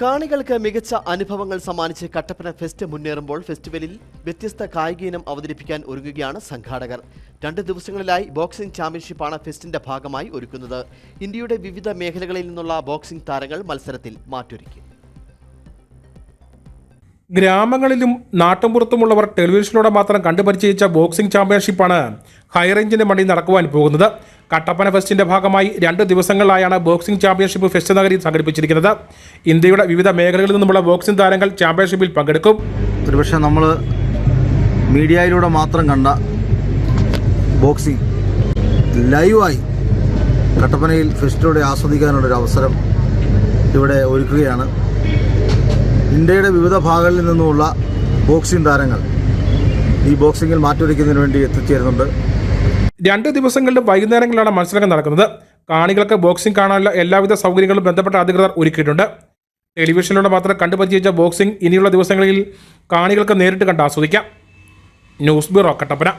കാണികൾക്ക് മികച്ച അനുഭവങ്ങൾ സമ്മാനിച്ച് കട്ടപ്പന ഫെസ്റ്റ് മുന്നേറുമ്പോൾ ഫെസ്റ്റിവലിൽ വ്യത്യസ്ത കായിക ഇനം അവതരിപ്പിക്കാൻ ഒരുങ്ങുകയാണ് സംഘാടകർ. 2 ദിവസങ്ങളിലായി ബോക്സിംഗ് ചാമ്പ്യൻഷിപ്പാണ് ഫെസ്റ്റിന്റെ ഭാഗമായി ഒരുക്കുന്നത്. ഇന്ത്യയുടെ വിവിധ മേഖലകളിൽ നിന്നുള്ള ബോക്സിംഗ് താരങ്ങൾ മത്സരത്തിൽ മാറ്റൊരുക്കി. ഗ്രാമങ്ങളിലും നാട്ടുമ്പുറത്തുമുള്ളവർ ടെലിവിഷനിലൂടെ മാത്രം കണ്ടുപരിചയിച്ച ബോക്സിംഗ് ചാമ്പ്യൻഷിപ്പാണ് ഹൈറേഞ്ചിന്റെ മണ്ണിൽ നടക്കുവാൻ പോകുന്നത്. കട്ടപ്പന ഫെസ്റ്റിന്റെ ഭാഗമായി 2 ദിവസങ്ങളിലായാണ് ബോക്സിംഗ് ചാമ്പ്യൻഷിപ്പ് ഫെസ്റ്റ് നഗരിയിൽ സംഘടിപ്പിച്ചിരിക്കുന്നത്. ഇന്ത്യയുടെ വിവിധ മേഖലകളിൽ നിന്നുമുള്ള ബോക്സിംഗ് താരങ്ങൾ ചാമ്പ്യൻഷിപ്പിൽ പങ്കെടുക്കും. ഒരുപക്ഷെ നമ്മൾ മീഡിയയിലൂടെ മാത്രം കണ്ട ബോക്സിംഗ് ലൈവായി കട്ടപ്പനയിൽ ഫെസ്റ്റിലൂടെ ആസ്വദിക്കാനുള്ളൊരു അവസരം ഇവിടെ ഒരുക്കുകയാണ്. ഇന്ത്യയുടെ വിവിധ ഭാഗങ്ങളിൽ നിന്നുമുള്ള ബോക്സിംഗ് താരങ്ങൾ ഈ ബോക്സിംഗിൽ മാറ്റൊരുക്കുന്നതിന് വേണ്ടി എത്തിച്ചേരുന്നുണ്ട്. 2 ദിവസങ്ങളിലും വൈകുന്നേരങ്ങളിലാണ് മത്സരങ്ങൾ നടക്കുന്നത്. കാണികൾക്ക് ബോക്സിംഗ് കാണാനുള്ള എല്ലാവിധ സൗകര്യങ്ങളും ബന്ധപ്പെട്ട അധികൃതർ ഒരുക്കിയിട്ടുണ്ട്. ടെലിവിഷനിലൂടെ മാത്രം കണ്ടുപരിചയിച്ച ബോക്സിംഗ് ഇനിയുള്ള ദിവസങ്ങളിൽ കാണികൾക്ക് നേരിട്ട് കണ്ട് ആസ്വദിക്കാം. News bureau, Kattappana.